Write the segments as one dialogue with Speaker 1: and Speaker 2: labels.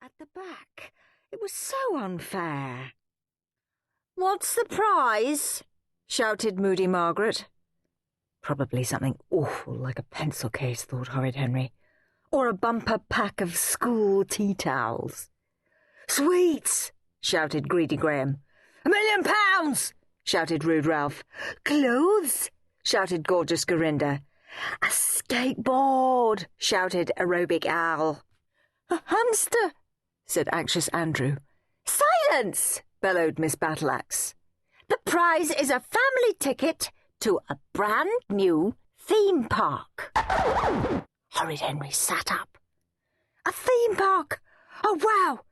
Speaker 1: at the back. It was so unfair. "What's the prize?" shouted Moody Margaret. Probably something awful like a pencil case, thought Horrid Henry, or a bumper pack of school tea towels. "Sweets!" shouted Greedy Graham. £1,000,000! shouted Rude Ralph. "Clothes!" shouted Gorgeous Gorinda. "A skateboard!" shouted Aerobic Owl. "A hamster!" said Anxious Andrew. "Silence!" bellowed Miss Battleaxe. "The prize is a family ticket to a brand new theme park." Horrid Henry sat up. A theme park! Oh, wow!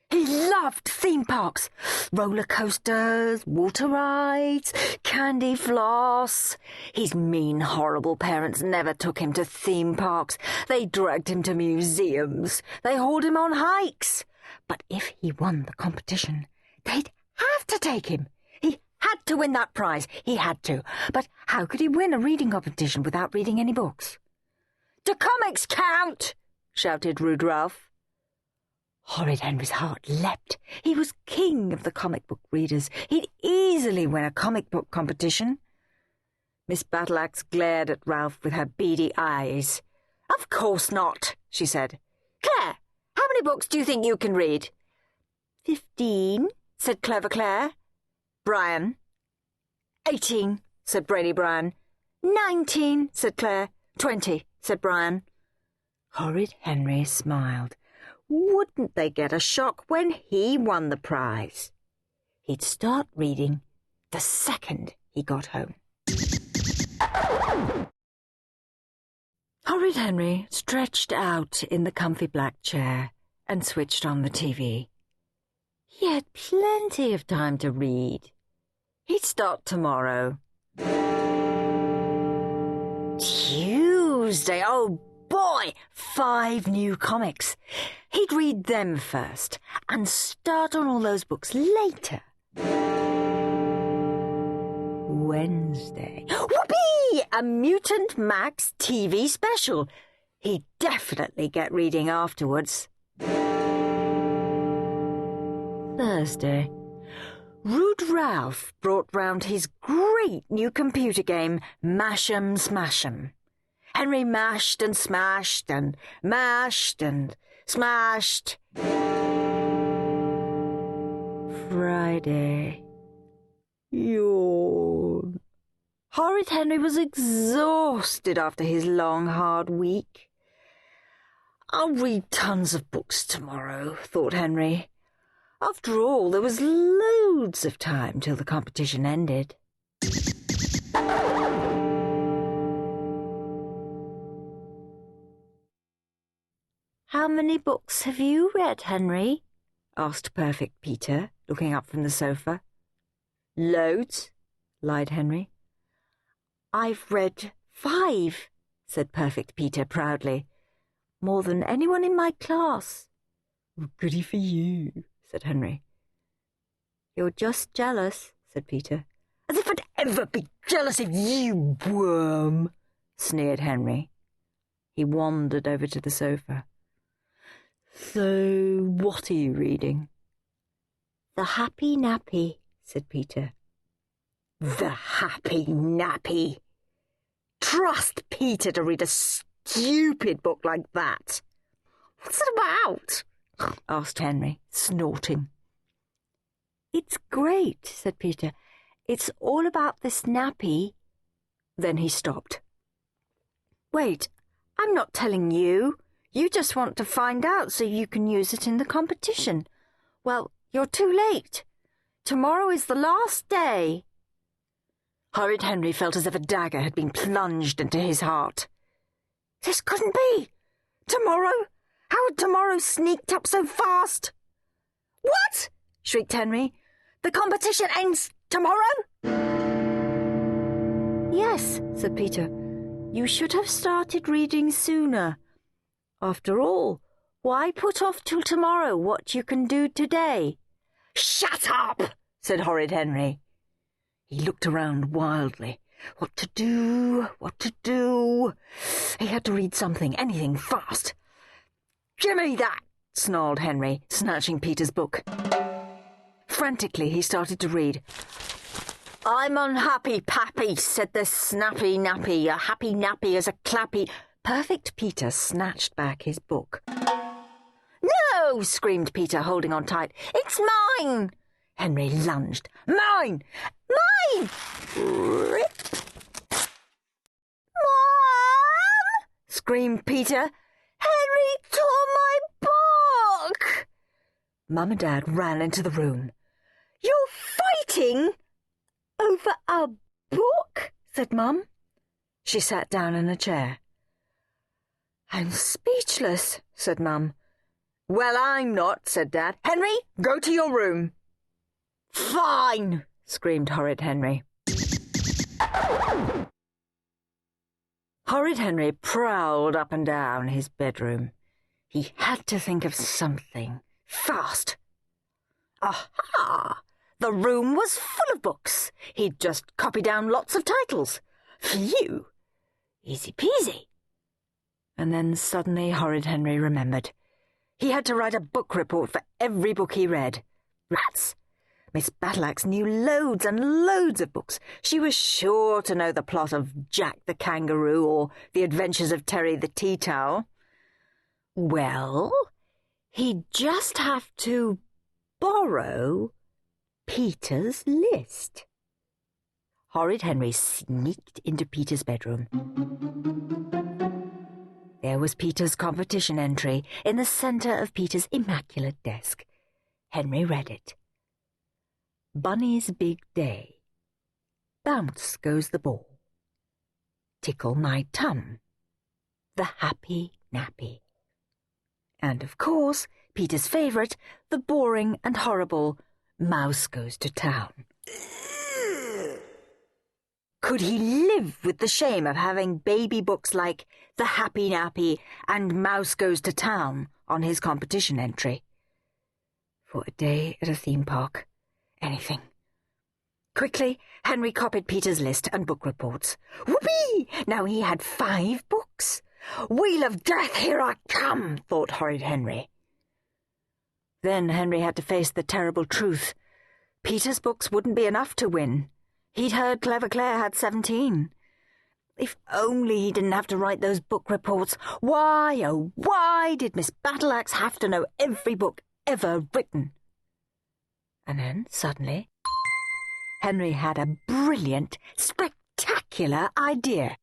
Speaker 1: He loved theme parks. Roller coasters, water rides, candy floss. His mean, horrible parents never took him to theme parks. They dragged him to museums. They hauled him on hikes. But if he won the competition, they'd have to take him. He had to win that prize. He had to. But how could he win a reading competition without reading any books? "Do comics count?" shouted Rude Ralph. Horrid Henry's heart leapt. He was king of the comic book readers. He'd easily win a comic book competition. Miss Battleaxe glared at Ralph with her beady eyes. "Of course not," she said. "Claire, how many books do you think you can read?" 15, said Clever Claire. "Brian." 18, said Brainy Brian. 19, said Claire. 20, said Brian. Horrid Henry smiled. Wouldn't they get a shock when he won the prize? He'd start reading the second he got home. Horrid Henry stretched out in the comfy black chair and switched on the TV. He had plenty of time to read. He'd start tomorrow. Tuesday, oh boy, 5 new comics. He'd read them first and start on all those books later. Wednesday. Whoopee! A Mutant Max TV special. He'd definitely get reading afterwards. Thursday. Rude Ralph brought round his great new computer game, Mash'em Smash'em. Henry mashed and smashed and mashed and smashed. Friday. Yawn. Horrid Henry was exhausted after his long, hard week. "I'll read tons of books tomorrow," thought Henry. After all, there was loads of time till the competition ended. "How many books have you read, Henry?" asked Perfect Peter, looking up from the sofa. "Loads," lied Henry. "I've read 5, said Perfect Peter proudly. "More than anyone in my class." "Goody for you," said Henry. "You're just jealous," said Peter. "As if I'd ever be jealous of you, worm," sneered Henry. He wandered over to the sofa. "So, what are you reading?" "The Happy Nappy," said Peter. "The Happy Nappy! Trust Peter to read a stupid book like that." "What's it about?" asked Henry, snorting. "It's great," said Peter. "It's all about this nappy." Then he stopped. "Wait, I'm not telling you. You just want to find out so you can use it in the competition. Well, you're too late. Tomorrow is the last day." Horrid Henry felt as if a dagger had been plunged into his heart. This couldn't be! Tomorrow? How had tomorrow sneaked up so fast? "What?" shrieked Henry. "The competition ends tomorrow?" "Yes," said Peter. "You should have started reading sooner. After all, why put off till tomorrow what you can do today?" "Shut up!" said Horrid Henry. He looked around wildly. What to do? What to do? He had to read something, anything, fast. "Give me that!" snarled Henry, snatching Peter's book. Frantically, he started to read. "I'm unhappy, Pappy," said the snappy nappy. "A happy nappy is a clappy—" Perfect Peter snatched back his book. "No!" screamed Peter, holding on tight. "It's mine!" Henry lunged. "Mine! Mine!" Rip. "Mom!" screamed Peter. "Henry tore my book!" Mum and Dad ran into the room. "You're fighting over a book?" said Mum. She sat down in a chair. "I'm speechless," said Mum. "Well, I'm not," said Dad. "Henry, go to your room." "Fine!" screamed Horrid Henry. Horrid Henry prowled up and down his bedroom. He had to think of something. Fast. Aha! The room was full of books. He'd just copied down lots of titles. Phew! Easy peasy. And then suddenly Horrid Henry remembered. He had to write a book report for every book he read. Rats! Miss Battleaxe knew loads and loads of books. She was sure to know the plot of Jack the Kangaroo or The Adventures of Terry the Tea Towel. Well, he'd just have to borrow Peter's list. Horrid Henry sneaked into Peter's bedroom. There was Peter's competition entry in the centre of Peter's immaculate desk. Henry read it. "Bunny's big day. Bounce goes the ball. Tickle my tum. The happy nappy." And, of course, Peter's favourite, the boring and horrible Mouse Goes to Town. Could he live with the shame of having baby books like The Happy Nappy and Mouse Goes to Town on his competition entry? For a day at a theme park. Anything. Quickly, Henry copied Peter's list and book reports. Whoopee! Now he had 5 books. "Wheel of Death, here I come," thought Horrid Henry. Then Henry had to face the terrible truth. Peter's books wouldn't be enough to win. He'd heard Clever Claire had 17. If only he didn't have to write those book reports. Why, oh, why did Miss Battleaxe have to know every book ever written? And then, suddenly, Henry had a brilliant, spectacular idea.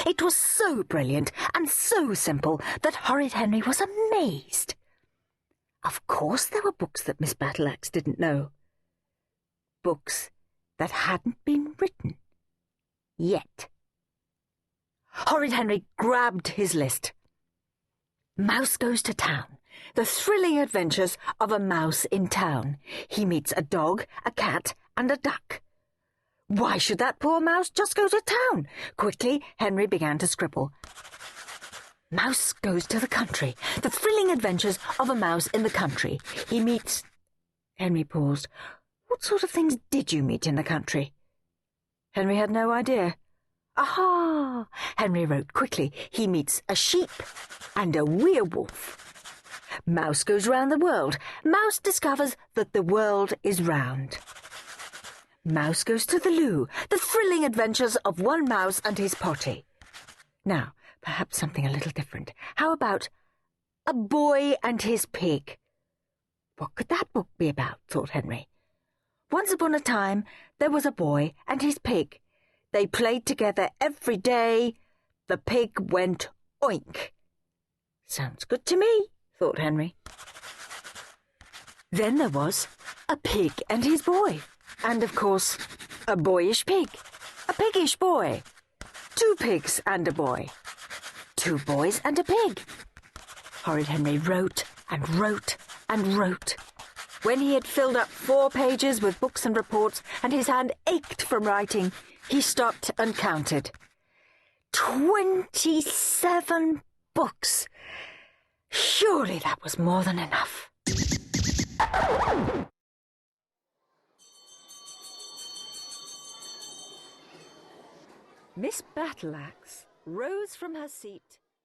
Speaker 1: It was so brilliant and so simple that Horrid Henry was amazed. Of course there were books that Miss Battleaxe didn't know. Books that hadn't been written. Yet. Horrid Henry grabbed his list. Mouse Goes to Town. The thrilling adventures of a mouse in town. He meets a dog, a cat, and a duck. Why should that poor mouse just go to town? Quickly, Henry began to scribble. Mouse Goes to the Country. The thrilling adventures of a mouse in the country. He meets... Henry paused. What sort of things did you meet in the country? Henry had no idea. Aha! Henry wrote quickly. He meets a sheep and a werewolf. Mouse goes round the world. Mouse discovers that the world is round. Mouse Goes to the loo. The thrilling adventures of one mouse and his potty. Now, perhaps something a little different. How about A Boy and His Pig? What could that book be about, thought Henry. Once upon a time, there was a boy and his pig. They played together every day. The pig went oink. Sounds good to me, thought Henry. Then there was A Pig and His Boy. And, of course, a boyish pig. A piggish boy. 2 pigs and a boy. 2 boys and a pig. Horrid Henry wrote and wrote and wrote. When he had filled up 4 pages with books and reports and his hand ached from writing, he stopped and counted. 27 books. Surely that was more than enough. Miss Battleaxe rose from her seat